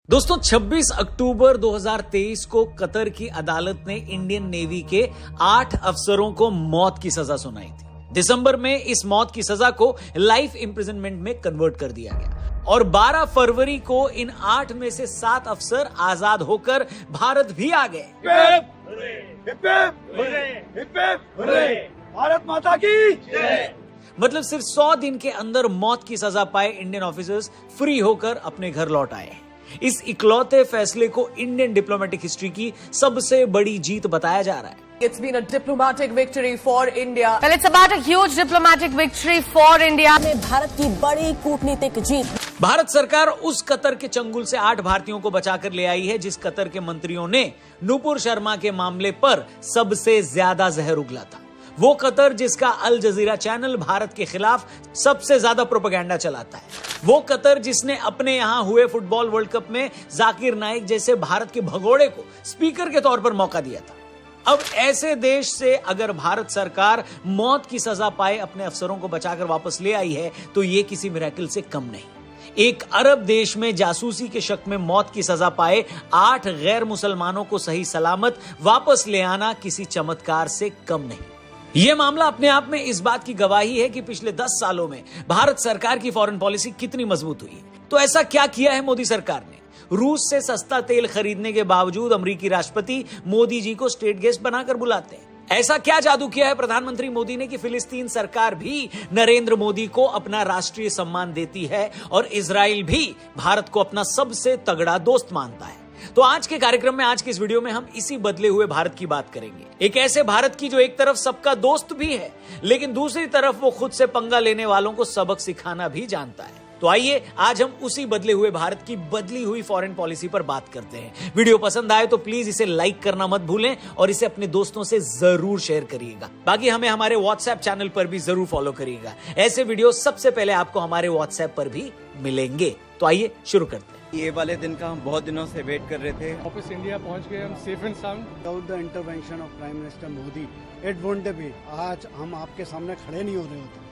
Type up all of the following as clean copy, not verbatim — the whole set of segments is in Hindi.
दोस्तों 26 अक्टूबर 2023 को कतर की अदालत ने इंडियन नेवी के 8 अफसरों को मौत की सजा सुनाई थी। दिसंबर में इस मौत की सजा को लाइफ इंप्रिजनमेंट में कन्वर्ट कर दिया गया और 12 फरवरी को इन 8 में से 7 अफसर आजाद होकर भारत भी आ गए। भारत माता की जय। मतलब सिर्फ 100 दिन के अंदर मौत की सजा पाए इंडियन ऑफिसर्स फ्री होकर अपने घर लौट आए हैं। इस इकलौते फैसले को इंडियन डिप्लोमेटिक हिस्ट्री की सबसे बड़ी जीत बताया जा रहा है। It's been a diplomatic victory for India. Well, it's about a huge diplomatic victory for India. में भारत की बड़ी कूटनीतिक जीत। भारत सरकार उस कतर के चंगुल से 8 भारतीयों को बचाकर ले आई है जिस कतर के मंत्रियों ने नुपुर शर्मा के मामले पर सबसे ज्यादा जहर उगला था। वो कतर जिसका अल जजीरा चैनल भारत के खिलाफ सबसे ज्यादा प्रोपेगेंडा चलाता है। वो कतर जिसने अपने यहां हुए फुटबॉल वर्ल्ड कप में जाकिर नाइक जैसे भारत के भगोड़े को स्पीकर के तौर पर मौका दिया था। अब ऐसे देश से अगर भारत सरकार मौत की सजा पाए अपने अफसरों को बचाकर वापस ले आई है तो ये किसी मिरेकल से कम नहीं। एक अरब देश में जासूसी के शक में मौत की सजा पाए 8 गैर मुसलमानों को सही सलामत वापस ले आना किसी चमत्कार से कम नहीं। यह मामला अपने आप में इस बात की गवाही है कि पिछले 10 सालों में भारत सरकार की फॉरेन पॉलिसी कितनी मजबूत हुई है। तो ऐसा क्या किया है मोदी सरकार ने? रूस से सस्ता तेल खरीदने के बावजूद अमेरिकी राष्ट्रपति मोदी जी को स्टेट गेस्ट बनाकर बुलाते हैं। ऐसा क्या जादू किया है प्रधानमंत्री मोदी ने कि फिलिस्तीन सरकार भी नरेंद्र मोदी को अपना राष्ट्रीय सम्मान देती है और इजराइल भी भारत को अपना सबसे तगड़ा दोस्त मानता है। तो आज के कार्यक्रम में, आज के इस वीडियो में हम इसी बदले हुए भारत की बात करेंगे। एक ऐसे भारत की जो एक तरफ सबका दोस्त भी है लेकिन दूसरी तरफ वो खुद से पंगा लेने वालों को सबक सिखाना भी जानता है। तो आइए आज हम उसी बदले हुए भारत की बदली हुई फॉरेन पॉलिसी पर बात करते हैं। वीडियो पसंद आए तो प्लीज इसे लाइक करना मत भूलें और इसे अपने दोस्तों से जरूर शेयर करिएगा। बाकी हमें हमारे व्हाट्सएप चैनल पर भी जरूर फॉलो करिएगा। ऐसे वीडियो सबसे पहले आपको हमारे व्हाट्सएप पर भी मिलेंगे। तो आइए शुरू करते हैं। ये वाले दिन का हम बहुत दिनों से वेट कर रहे थे। वापस इंडिया पहुंच गए हम safe and sound. Without the intervention of prime minister Modi it wouldn't be. आज हम आपके सामने खड़े नहीं हो रहे होते।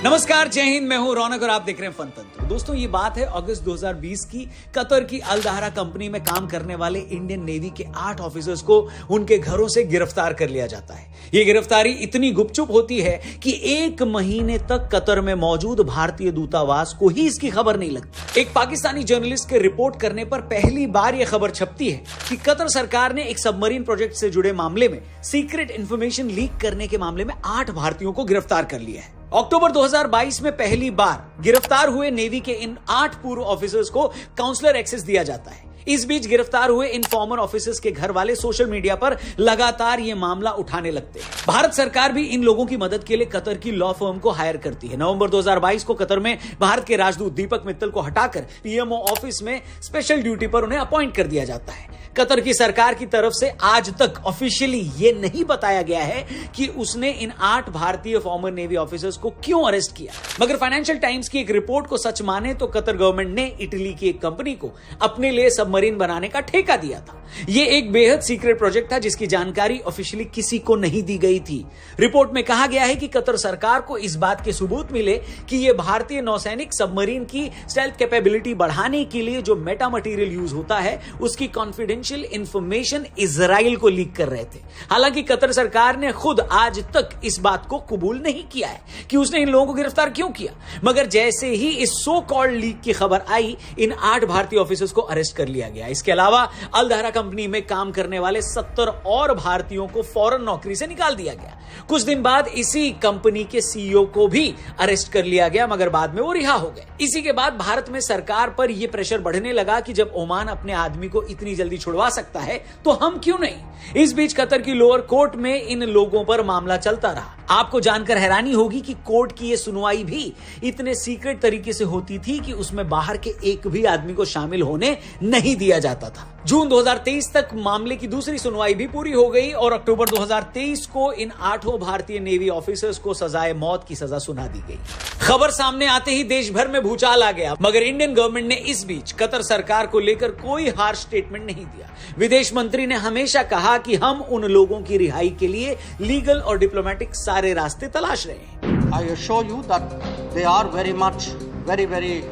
नमस्कार, जय हिंद। मैं हूं रौनक और आप देख रहे हैं फनतंत्र। दोस्तों ये बात है अगस्त 2020 की। कतर की अल दहरा कंपनी में काम करने वाले इंडियन नेवी के 8 ऑफिसर्स को उनके घरों से गिरफ्तार कर लिया जाता है। ये गिरफ्तारी इतनी गुपचुप होती है कि 1 महीने तक कतर में मौजूद भारतीय दूतावास को ही इसकी खबर नहीं लगती। एक पाकिस्तानी जर्नलिस्ट के रिपोर्ट करने पर पहली बार यह खबर छपती है कि कतर सरकार ने एक सबमरीन प्रोजेक्ट से जुड़े मामले में सीक्रेट इंफॉर्मेशन लीक करने के मामले में 8 भारतीयों को गिरफ्तार कर लिया है। अक्टूबर 2022 में पहली बार गिरफ्तार हुए नेवी के इन 8 पूर्व ऑफिसर्स को काउंसलर एक्सेस दिया जाता है। इस बीच गिरफ्तार हुए इन फॉर्मर ऑफिसर्स के घर वाले सोशल मीडिया पर लगातार ये मामला उठाने लगते हैं। भारत सरकार भी इन लोगों की मदद के लिए कतर की लॉ फर्म को हायर करती है। नवंबर 2022 को कतर में भारत के राजदूत दीपक मित्तल को हटाकर पीएमओ ऑफिस में स्पेशल ड्यूटी पर उन्हें अपॉइंट कर दिया जाता है। कतर की सरकार की तरफ से आज तक ऑफिशियली ये नहीं बताया गया है कि उसने इन 8 भारतीय फॉर्मर नेवी ऑफिसर्स को क्यों अरेस्ट किया। मगर फाइनेंशियल टाइम्स की एक रिपोर्ट को सच माने तो कतर गवर्नमेंट ने इटली की एक कंपनी को अपने लिए सबमरीन बनाने का ठेका दिया था। यह एक बेहद सीक्रेट प्रोजेक्ट था जिसकी जानकारी ऑफिशियली किसी को नहीं दी गई थी। रिपोर्ट में कहा गया है कि कतर सरकार को इस बात के सबूत मिले कि यह भारतीय नौसैनिक सबमरीन की स्टेल्थ कैपेबिलिटी बढ़ाने के लिए जो मेटा मटेरियल यूज होता है उसकी कॉन्फिडेंशियल इंफॉर्मेशन इजराइल को लीक कर रहे थे। हालांकि कतर सरकार ने खुद आज तक इस बात को कबूल नहीं किया है कि उसने इन लोगों को गिरफ्तार क्यों किया। मगर जैसे ही इस सो कॉल्ड लीक की खबर आई, इन 8 भारतीय ऑफिसर्स को अरेस्ट कर लिया गया। इसके अलावा अल दहरा कंपनी में काम करने वाले 70 और भारतीयों को फौरन नौकरी से निकाल दिया गया। कुछ दिन बाद इसी कंपनी के सीईओ को भी अरेस्ट कर लिया गया मगर बाद में वो रिहा हो गए। इसी के बाद भारत में सरकार पर यह प्रेशर बढ़ने लगा कि जब ओमान अपने आदमी को इतनी जल्दी छुड़वा सकता है तो हम क्यों नहीं। इस बीच कतर की लोअर कोर्ट में इन लोगों पर मामला चलता रहा। आपको जानकर हैरानी होगी कि कोर्ट की यह सुनवाई भी इतने सीक्रेट तरीके से होती थी कि उसमें बाहर के एक भी आदमी को शामिल होने नहीं दिया जाता था। जून 2023 तक मामले की दूसरी सुनवाई भी पूरी हो गई और अक्टूबर 2023 को इन 8 भारतीय नेवी ऑफिसर्स को सजाए मौत की सजा सुना दी गई। खबर सामने आते ही देश भर में भूचाल आ गया मगर इंडियन गवर्नमेंट ने इस बीच कतर सरकार को लेकर कोई हार्श स्टेटमेंट नहीं दिया। विदेश मंत्री ने हमेशा कहा कि हम उन लोगों की रिहाई के लिए लीगल और डिप्लोमेटिक सारे रास्ते तलाश रहे हैं। I assure you that they are very much very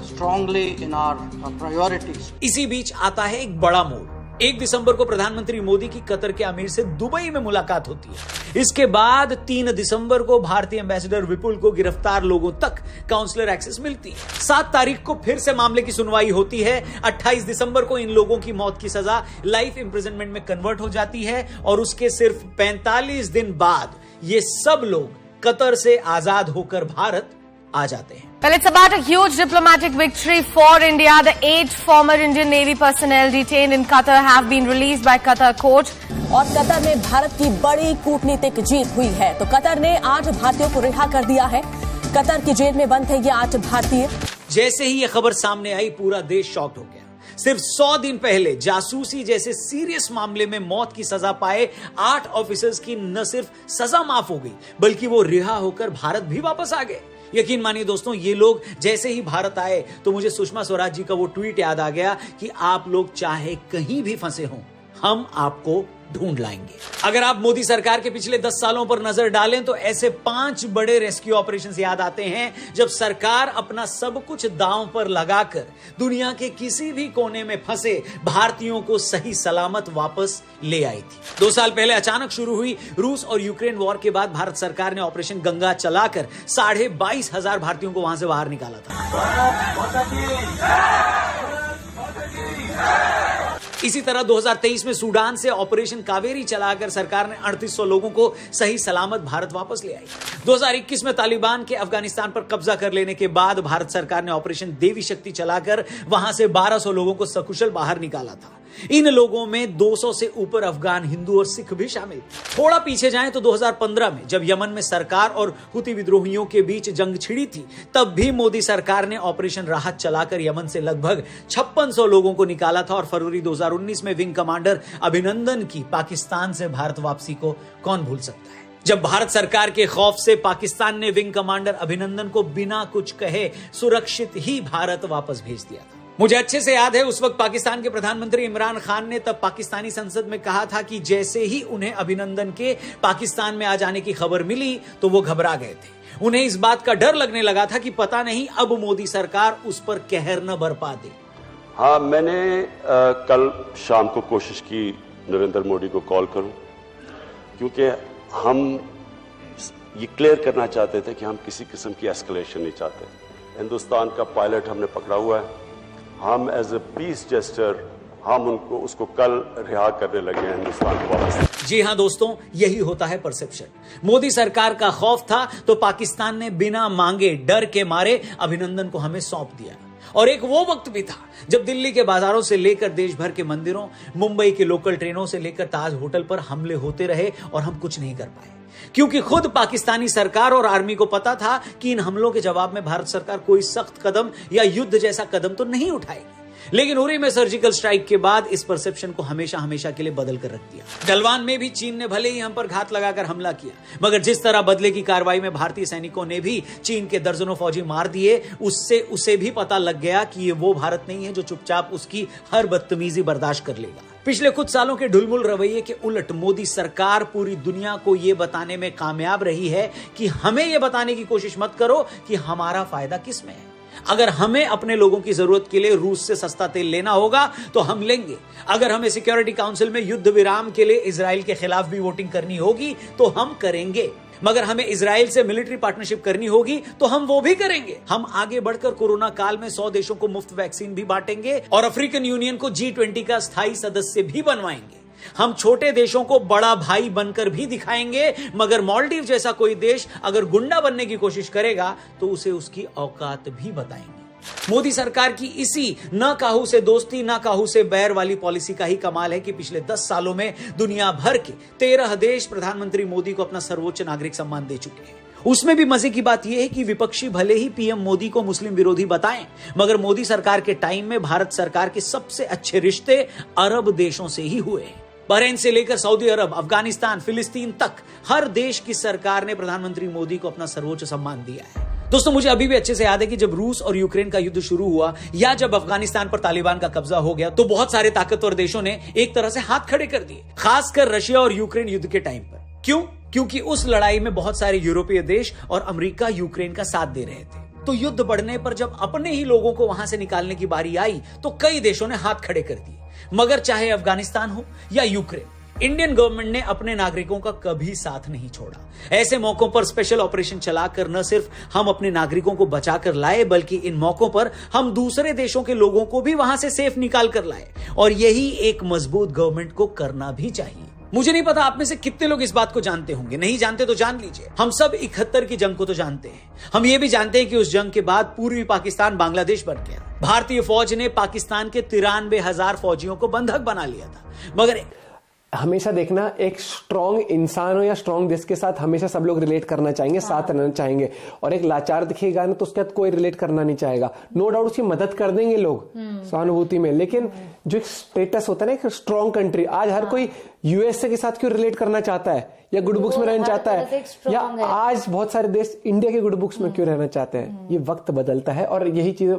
strongly in our priorities. इसी बीच आता है एक बड़ा मोड़। 1 दिसंबर को प्रधानमंत्री मोदी की कतर के अमीर से दुबई में मुलाकात होती है। इसके बाद 3 दिसंबर को भारतीय एम्बेसडर विपुल को गिरफ्तार लोगों तक काउंसलर एक्सेस मिलती है। 7 तारीख को फिर से मामले की सुनवाई होती है। 28 दिसंबर को इन लोगों की मौत की सजा लाइफ इंप्रिजनमेंट में कन्वर्ट हो जाती है और उसके सिर्फ 45 दिन बाद ये सब लोग कतर से आजाद होकर भारत आ जाते हैं। Well, it's about a huge diplomatic victory for India. The 8 former Indian Navy personnel detained in Qatar have been released by Qatar court. और कतर में भारत की बड़ी कूटनीतिक जीत हुई है। तो कतर ने 8 भारतीयों को रिहा कर दिया है। कतर की जेल में बंद थे ये 8 भारतीय। जैसे ही ये खबर सामने आई पूरा देश शॉक्ड हो गया। सिर्फ 100 दिन पहले जासूसी जैसे सीरियस मामले में मौत की सजा पाए 8 ऑफिसर्स की न सिर्फ सजा माफ हो गई बल्कि वो रिहा होकर भारत भी वापस आ गए। यकीन मानिए दोस्तों, ये लोग जैसे ही भारत आए तो मुझे सुषमा स्वराज जी का वो ट्वीट याद आ गया कि आप लोग चाहे कहीं भी फंसे हों, हम आपको ढूंढ लाएंगे। अगर आप मोदी सरकार के पिछले 10 सालों पर नजर डालें तो ऐसे 5 बड़े रेस्क्यू ऑपरेशंस याद आते हैं जब सरकार अपना सब कुछ दांव पर लगाकर दुनिया के किसी भी कोने में फंसे भारतीयों को सही सलामत वापस ले आई थी। 2 साल पहले अचानक शुरू हुई रूस और यूक्रेन वॉर के बाद भारत सरकार ने ऑपरेशन गंगा चलाकर 22,500 भारतीयों को वहां से बाहर निकाला था। इसी तरह 2023 में सूडान से ऑपरेशन कावेरी चलाकर सरकार ने 3800 लोगों को सही सलामत भारत वापस ले आई। 2021 में तालिबान के अफगानिस्तान पर कब्जा कर लेने के बाद भारत सरकार ने ऑपरेशन देवी शक्ति चलाकर वहां से 1200 लोगों को सकुशल बाहर निकाला था। इन लोगों में 200 से ऊपर अफगान हिंदू और सिख भी शामिल। थोड़ा पीछे जाएं तो 2015 में जब यमन में सरकार और हुती विद्रोहियों के बीच जंग छिड़ी थी, तब भी मोदी सरकार ने ऑपरेशन राहत चलाकर यमन से लगभग 5600 लोगों को निकाला था। और फरवरी 2019 में विंग कमांडर अभिनंदन की पाकिस्तान से भारत वापसी को कौन भूल सकता है। जब भारत सरकार के खौफ से पाकिस्तान ने विंग कमांडर अभिनंदन को बिना कुछ कहे सुरक्षित ही भारत वापस भेज दिया था। मुझे अच्छे से याद है उस वक्त पाकिस्तान के प्रधानमंत्री इमरान खान ने तब पाकिस्तानी संसद में कहा था कि जैसे ही उन्हें अभिनंदन के पाकिस्तान में आ जाने की खबर मिली तो वो घबरा गए थे। उन्हें इस बात का डर लगने लगा था कि पता नहीं अब मोदी सरकार उस पर कहर न बरपा दे। हाँ, मैंने कल शाम को कोशिश की नरेंद्र मोदी को कॉल करूं, क्योंकि हम ये क्लियर करना चाहते थे कि हम किसी किस्म की एस्केलेशन नहीं चाहते। हिंदुस्तान का पायलट हमने पकड़ा हुआ है। हम एज ए पीस जेस्टर हम उसको कल रिहा करने लगे हैं हिंदुस्तान को वापस। जी हां दोस्तों, यही होता है परसेप्शन। मोदी सरकार का खौफ था तो पाकिस्तान ने बिना मांगे डर के मारे अभिनंदन को हमें सौंप दिया। और एक वो वक्त भी था जब दिल्ली के बाजारों से लेकर देश भर के मंदिरों, मुंबई के लोकल ट्रेनों से लेकर ताज होटल पर हमले होते रहे और हम कुछ नहीं कर पाए, क्योंकि खुद पाकिस्तानी सरकार और आर्मी को पता था कि इन हमलों के जवाब में भारत सरकार कोई सख्त कदम या युद्ध जैसा कदम तो नहीं उठाएगी। लेकिन उरी में सर्जिकल स्ट्राइक के बाद इस परसेप्शन को हमेशा हमेशा के लिए बदल कर रख दिया। गलवान में भी चीन ने भले ही हम पर घात लगाकर हमला किया, मगर जिस तरह बदले की कार्रवाई में भारतीय सैनिकों ने भी चीन के दर्जनों फौजी मार दिए, उससे उसे भी पता लग गया कि ये वो भारत नहीं है जो चुपचाप उसकी हर बदतमीजी बर्दाश्त कर लेगा। पिछले कुछ सालों के ढुलमुल रवैये के उलट मोदी सरकार पूरी दुनिया को यह बताने में कामयाब रही है कि हमें यह बताने की कोशिश मत करो कि हमारा फायदा किस में है। अगर हमें अपने लोगों की जरूरत के लिए रूस से सस्ता तेल लेना होगा तो हम लेंगे। अगर हमें सिक्योरिटी काउंसिल में युद्ध विराम के लिए इजराइल के खिलाफ भी वोटिंग करनी होगी तो हम करेंगे। मगर हमें इजराइल से मिलिट्री पार्टनरशिप करनी होगी तो हम वो भी करेंगे। हम आगे बढ़कर कोरोना काल में 100 देशों को मुफ्त वैक्सीन भी बांटेंगे और अफ्रीकन यूनियन को G20 का स्थायी सदस्य भी बनवाएंगे। हम छोटे देशों को बड़ा भाई बनकर भी दिखाएंगे, मगर मालदीव जैसा कोई देश अगर गुंडा बनने की कोशिश करेगा तो उसे उसकी औकात भी बताएंगे। मोदी सरकार की इसी ना काहू से दोस्ती ना काहू से बैर वाली पॉलिसी का ही कमाल है कि पिछले 10 सालों में दुनिया भर के 13 देश प्रधानमंत्री मोदी को अपना सर्वोच्च नागरिक सम्मान दे चुके हैं। उसमें भी मजे की बात यह है कि विपक्षी भले ही पीएम मोदी को मुस्लिम विरोधी बताएं, मगर मोदी सरकार के टाइम में भारत सरकार के सबसे अच्छे रिश्ते अरब देशों से ही हुए। बहरीन से लेकर सऊदी अरब, अफगानिस्तान, फिलिस्तीन तक हर देश की सरकार ने प्रधानमंत्री मोदी को अपना सर्वोच्च सम्मान दिया है। दोस्तों, मुझे अभी भी अच्छे से याद है कि जब रूस और यूक्रेन का युद्ध शुरू हुआ या जब अफगानिस्तान पर तालिबान का कब्जा हो गया तो बहुत सारे ताकतवर देशों ने एक तरह से हाथ खड़े कर दिए, खासकर रशिया और यूक्रेन युद्ध के टाइम पर। क्यों? क्योंकि उस लड़ाई में बहुत सारे यूरोपीय देश और अमेरिका यूक्रेन का साथ दे रहे थे। तो युद्ध बढ़ने पर जब अपने ही लोगों को वहां से निकालने की बारी आई तो कई देशों ने हाथ खड़े कर दिए। मगर चाहे अफगानिस्तान हो या यूक्रेन, इंडियन गवर्नमेंट ने अपने नागरिकों का कभी साथ नहीं छोड़ा। ऐसे मौकों पर स्पेशल ऑपरेशन चलाकर न सिर्फ हम अपने नागरिकों को बचाकर लाए, बल्कि इन मौकों पर हम दूसरे देशों के लोगों को भी वहां से सेफ निकाल कर लाए। और यही एक मजबूत गवर्नमेंट को करना भी चाहिए। मुझे नहीं पता आप में से कितने लोग इस बात को जानते होंगे, नहीं जानते तो जान लीजिए। हम सब 71 की जंग को तो जानते हैं। हम ये भी जानते हैं कि उस जंग के बाद पूर्वी पाकिस्तान बांग्लादेश बन गया। भारतीय फौज ने पाकिस्तान के 93,000 फौजियों को बंधक बना लिया था। मगर हमेशा देखना, एक स्ट्रांग इंसान हो या स्ट्रांग देश के साथ हमेशा सब लोग रिलेट करना चाहेंगे, साथ रहना चाहेंगे। और एक लाचार दिखेगा ना तो उसके साथ कोई रिलेट करना नहीं चाहेगा। नो डाउट उसकी मदद कर देंगे लोग सहानुभूति में, लेकिन जो एक स्टेटस होता है ना एक स्ट्रांग कंट्री, आज हर कोई यूएसए के साथ क्यों रिलेट करना चाहता है या गुड बुक्स में रहना चाहता है, या आज बहुत सारे देश इंडिया के गुड बुक्स में क्यों रहना चाहते हैं। ये वक्त बदलता है और यही चीज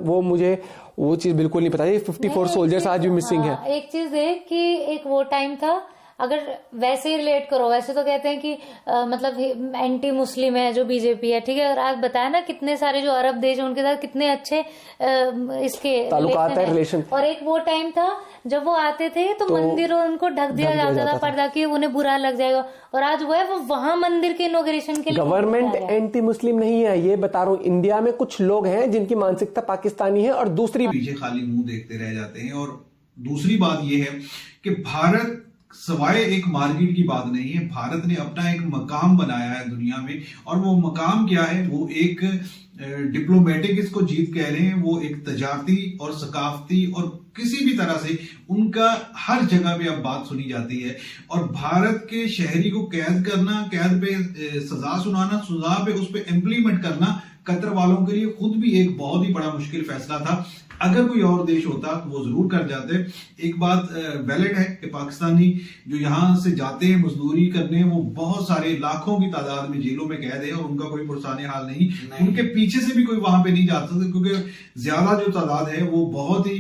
वो चीज बिल्कुल नहीं पता। 54 सोल्जर्स आज भी मिसिंग है। एक चीज है कि एक वो टाइम था, अगर वैसे ही रिलेट करो, वैसे तो कहते हैं कि मतलब एंटी मुस्लिम है जो बीजेपी है, ठीक है। और आज बताया ना कितने सारे जो अरब देश उनके साथ कितने अच्छे इसके ताल्लुकात है, रिलेशन। और एक वो टाइम था जब वो आते थे तो मंदिरों उनको ढक दिया जाता था पर्दा कि उन्हें बुरा लग जाएगा। और आज वो है वो वहां मंदिर के इनॉग्रेशन के लिए गवर्नमेंट एंटी मुस्लिम नहीं है, ये बता रहा हूँ। इंडिया में कुछ लोग हैं जिनकी मानसिकता पाकिस्तानी है और दूसरी पीछे खाली मुंह देखते रह जाते हैं। और दूसरी बात ये है कि भारत सवाए एक मार्केट की बात नहीं है, भारत ने अपना एक मकाम बनाया है दुनिया में। और वो मकाम क्या है, वो एक डिप्लोमेटिक इसको जीत कह रहे हैं, वो एक तजारती और सकाफती और किसी भी तरह से उनका हर जगह पे अब बात सुनी जाती है। और भारत के शहरी को कैद करना, कैद पे सजा सुनाना, सजा पे उस पे इम्प्लीमेंट करना कतर वालों के लिए खुद भी एक बहुत ही बड़ा मुश्किल फैसला था। अगर कोई और देश होता तो वो जरूर कर जाते। एक बात वैलिड है कि पाकिस्तानी जो यहां से जाते हैं मजदूरी करने, वो बहुत सारे लाखों की तादाद में जेलों में कैद है और उनका कोई पुरसाने हाल नहीं। उनके पीछे से भी कोई वहां पे नहीं जाता, क्योंकि ज्यादा जो तादाद है वो बहुत ही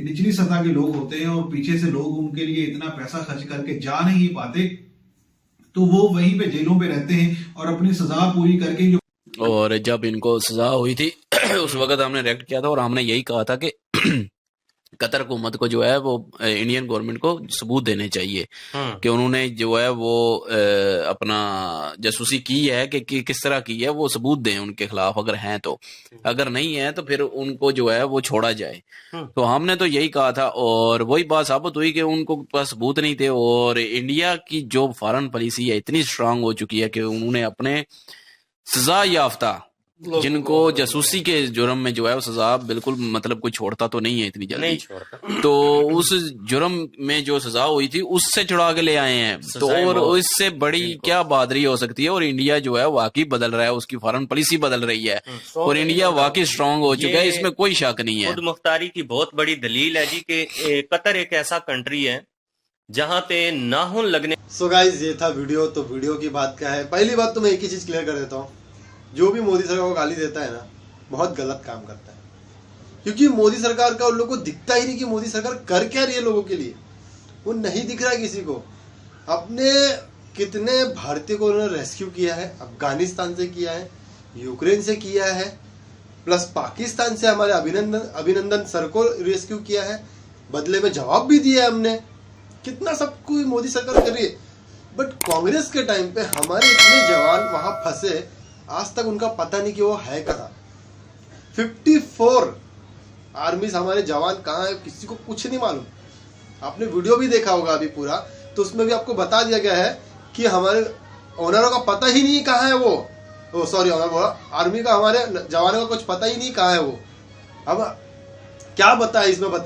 निचली सतह के लोग होते हैं और पीछे से लोग उनके लिए इतना पैसा खर्च करके जा नहीं पाते, तो वो वहीं पे जेलों पे रहते हैं और अपनी सजा पूरी करके जो। और जब इनको सजा हुई थी उस वक्त हमने रिएक्ट किया था और हमने यही कहा था कि कतर हुकूमत को जो है वो इंडियन गवर्नमेंट को सबूत देने चाहिए कि उन्होंने जो है वो अपना जासूसी की है कि किस तरह की है, वो सबूत दें उनके खिलाफ अगर हैं तो। अगर नहीं है तो फिर उनको जो है वो छोड़ा जाए। तो हमने तो यही कहा था और वही बात साबित हुई कि उनको पास सबूत नहीं थे। और इंडिया की जो फॉरेन पॉलिसी है इतनी स्ट्रांग हो चुकी है कि उन्होंने अपने सजा याफ्ता जिनको जासूसी के जुर्म में जो है वो सजा बिल्कुल मतलब कोई छोड़ता तो नहीं है इतनी जल्दी, नहीं छोड़ता। तो उस जुर्म में जो सजा हुई थी उससे छुड़ा के ले आए हैं। तो और इससे बड़ी क्या बहादुरी हो सकती है। और इंडिया जो है वाकई बदल रहा है, उसकी फॉरेन पॉलिसी बदल रही है और इंडिया वाकई स्ट्रांग हो चुका है, इसमें कोई शक नहीं है। खुद मुख्तारी की बहुत बड़ी दलील है जी कि कतर एक ऐसा कंट्री है जहाँ पे नाखून लगने। सो गाइस, ये था वीडियो। तो वीडियो की बात क्या है, पहली बात तो मैं एक ही चीज क्लियर कर देता हूँ, जो भी मोदी सरकार को गाली देता है ना बहुत गलत काम करता है। क्योंकि मोदी सरकार का उन लोगों को दिखता ही नहीं कि मोदी सरकार कर क्या रही है लोगों के लिए, वो नहीं दिख रहा है किसी को। अपने कितने भारतीयों को उन्होंने रेस्क्यू किया है, अफगानिस्तान से किया है, यूक्रेन से किया है, प्लस पाकिस्तान से हमारे अभिनंदन सर को रेस्क्यू किया है, बदले में जवाब भी दिया है हमने। कितना सब कुछ मोदी सरकार कर रही है। बट कांग्रेस के टाइम पे हमारे इतने जवान वहां फंसे, आज तक उनका पता नहीं कि वो है कहाँ। 54 आर्मीज हमारे जवान कहाँ है किसी को कुछ नहीं मालूम। आपने वीडियो भी देखा होगा अभी पूरा, तो उसमें भी आपको बता दिया गया है कि हमारे ऑनरों का पता ही नहीं कहाँ है वो। सॉरी, ऑनर बोला, आर्मी का हमारे जवानों का कुछ पता ही नहीं कहाँ है वो। अब क्या बताए इसमें, बताए